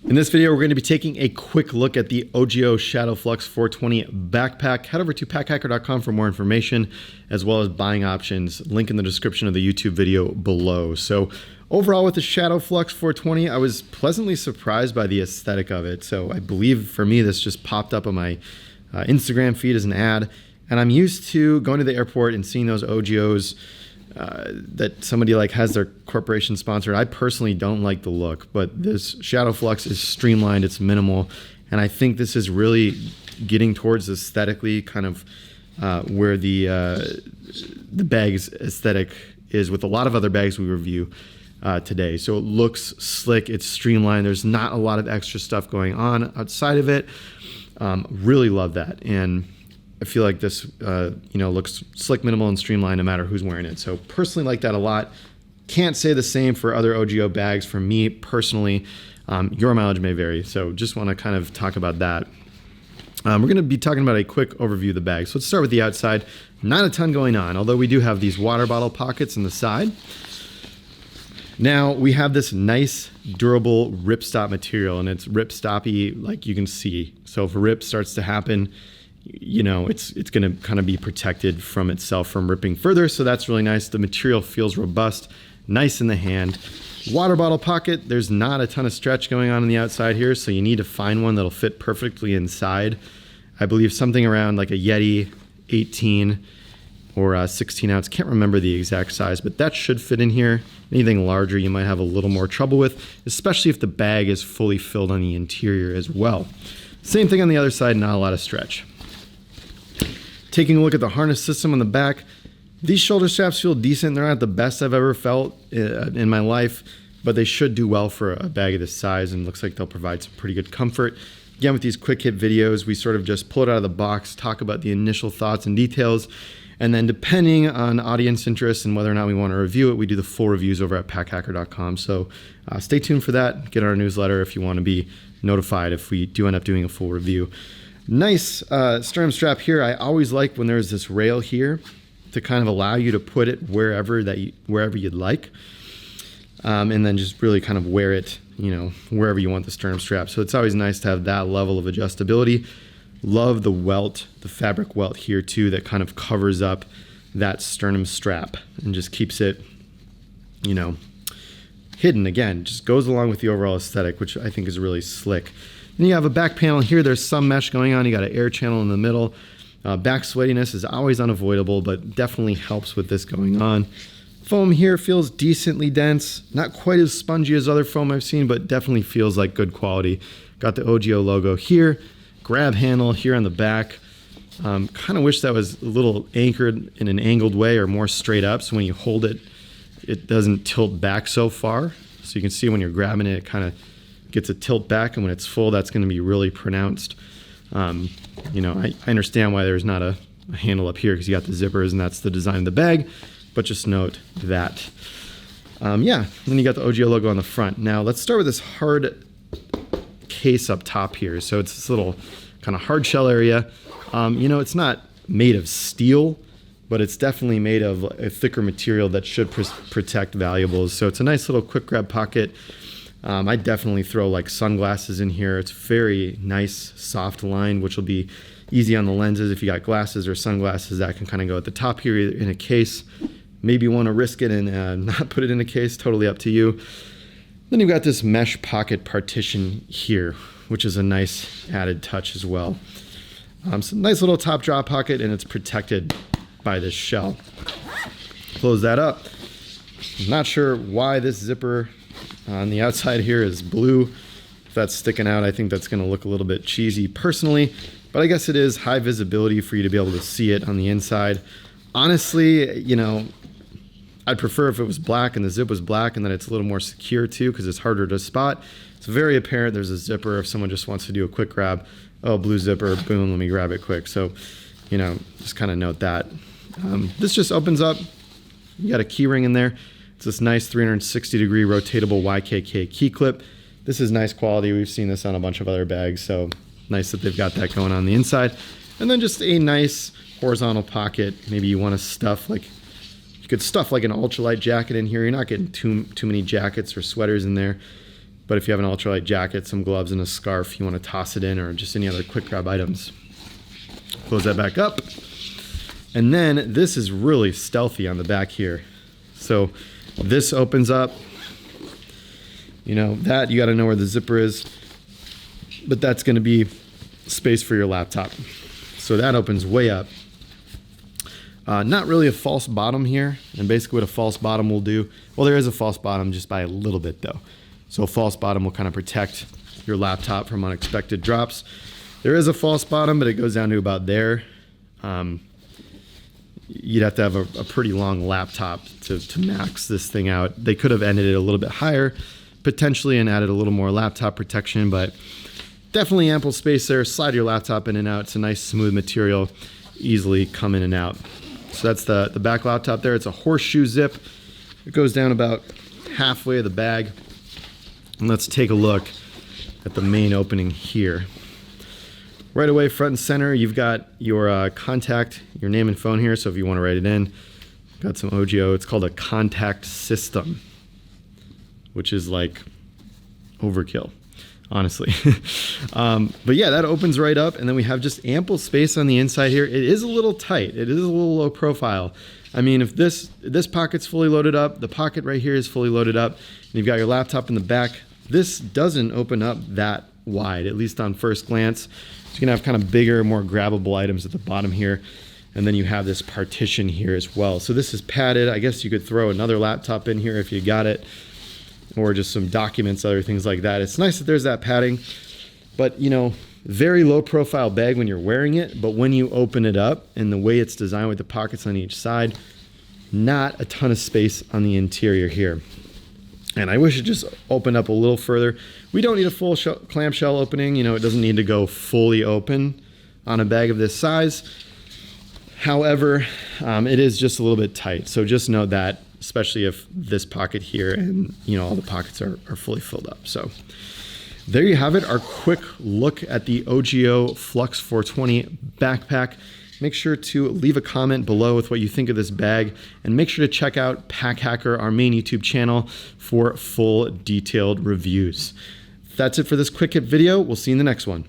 In this video, we're going to be taking a quick look at the Ogio Shadow Flux 420 backpack. Head over to packhacker.com for more information, as well as buying options. Link in the description of the YouTube video below. So overall with the Shadow Flux 420, I was pleasantly surprised by the aesthetic of it. So I believe for me, this just popped up on my Instagram feed as an ad. And I'm used to going to the airport and seeing those Ogios that somebody like has their corporation sponsored. I personally don't like the look, but this Shadow Flux is streamlined, it's minimal, and I think this is really getting towards aesthetically kind of where the bag's aesthetic is with a lot of other bags we review today. So it looks slick, it's streamlined, there's not a lot of extra stuff going on outside of it. Really love that, and I feel like this, looks slick, minimal, and streamlined no matter who's wearing it. So personally like that a lot. Can't say the same for other Ogio bags. For me personally, your mileage may vary. So just want to kind of talk about that. We're going to be talking about a quick overview of the bag. So let's start with the outside. Not a ton going on, although we do have these water bottle pockets in the side. Now we have this nice durable ripstop material, and it's ripstoppy like you can see. So if a rip starts to happen, it's going to kind of be protected from itself from ripping further. So that's really nice. The material feels robust, nice in the hand. Water bottle pocket, there's not a ton of stretch going on the outside here, so you need to find one that'll fit perfectly inside. I believe something around like a Yeti 18 or 16 ounce. Can't remember the exact size, but that should fit in here. Anything larger you might have a little more trouble with, especially if the bag is fully filled on the interior as well. Same thing on the other side, not a lot of stretch. Taking a look at the harness system on the back, these shoulder straps feel decent. They're not the best I've ever felt in my life, but they should do well for a bag of this size, and looks like they'll provide some pretty good comfort. Again, with these quick hit videos, we sort of just pull it out of the box, talk about the initial thoughts and details, and then depending on audience interest and whether or not we want to review it, we do the full reviews over at packhacker.com. So stay tuned for that. Get our newsletter if you want to be notified if we do end up doing a full review. Nice sternum strap here. I always like when there's this rail here to kind of allow you to put it wherever you'd like, and then just really kind of wear it, wherever you want the sternum strap. So it's always nice to have that level of adjustability. Love the welt, the fabric welt here too, that kind of covers up that sternum strap and just keeps it, hidden. Again, just goes along with the overall aesthetic, which I think is really slick. Then you have a back panel here. There's some mesh going on. You got an air channel in the middle. Back sweatiness is always unavoidable, but definitely helps with this going on. Foam here feels decently dense. Not quite as spongy as other foam I've seen, but definitely feels like good quality. Got the Ogio logo here. Grab handle here on the back. Kind of wish that was a little anchored in an angled way or more straight up, so when you hold it, it doesn't tilt back so far. So you can see when you're grabbing it, it kind of gets a tilt back, and when it's full, that's going to be really pronounced. I understand why there's not a handle up here because you got the zippers and that's the design of the bag, but just note that. Then you got the Ogio logo on the front. Now let's start with this hard case up top here. So it's this little kind of hard shell area. It's not made of steel, but it's definitely made of a thicker material that should protect valuables. So it's a nice little quick grab pocket. I definitely throw like sunglasses in here. It's very nice, soft line, which will be easy on the lenses. If you got glasses or sunglasses, that can kind of go at the top here in a case. Maybe you want to risk it and not put it in a case, totally up to you. Then you've got this mesh pocket partition here, which is a nice added touch as well. Some nice little top draw pocket, and it's protected by this shell. Close that up. I'm not sure why this zipper on the outside here is blue. If that's sticking out, I think that's going to look a little bit cheesy personally, but I guess it is high visibility for you to be able to see it on the inside. Honestly, I'd prefer if it was black and the zip was black, and then it's a little more secure too because it's harder to spot. It's very apparent there's a zipper if someone just wants to do a quick grab. Oh, blue zipper, boom, let me grab it quick. So, just kind of note that. This just opens up. You got a key ring in there. It's this nice 360-degree rotatable YKK key clip. This is nice quality. We've seen this on a bunch of other bags, so nice that they've got that going on the inside. And then just a nice horizontal pocket. Maybe you want to stuff you could stuff like an ultralight jacket in here. You're not getting too many jackets or sweaters in there. But if you have an ultralight jacket, some gloves, and a scarf, you want to toss it in, or just any other quick grab items. Close that back up. And then this is really stealthy on the back here. So this opens up. You know, that you got to know where the zipper is. But that's going to be space for your laptop. So that opens way up. Not really a false bottom here. And basically what a false bottom will do, well, there is a false bottom just by a little bit though. So a false bottom will kind of protect your laptop from unexpected drops. There is a false bottom, but it goes down to about there. You'd have to have a pretty long laptop to max this thing out. They could have ended it a little bit higher, potentially, and added a little more laptop protection, but definitely ample space there. Slide your laptop in and out. It's a nice smooth material, easily come in and out. So that's the back laptop there. It's a horseshoe zip. It goes down about halfway of the bag. And let's take a look at the main opening here. Right away, front and center, you've got your contact, your name and phone here. So if you want to write it in, got some Ogio. It's called a contact system, which is like overkill, honestly. But yeah, that opens right up. And then we have just ample space on the inside here. It is a little tight. It is a little low profile. I mean, if this pocket's fully loaded up, the pocket right here is fully loaded up, and you've got your laptop in the back, this doesn't open up that wide, at least on first glance. So you can have kind of bigger, more grabbable items at the bottom here. And then you have this partition here as well. So this is padded. I guess you could throw another laptop in here if you got it, or just some documents, other things like that. It's nice that there's that padding, but you know, very low profile bag when you're wearing it, but when you open it up and the way it's designed with the pockets on each side, not a ton of space on the interior here. And I wish it just opened up a little further. We don't need a full clamshell opening. You know, it doesn't need to go fully open on a bag of this size. However, it is just a little bit tight. So just know that, especially if this pocket here and, you know, all the pockets are fully filled up. So there you have it, our quick look at the Ogio Flux 420 backpack. Make sure to leave a comment below with what you think of this bag, and make sure to check out Pack Hacker, our main YouTube channel, for full detailed reviews. That's it for this quick hit video. We'll see you in the next one.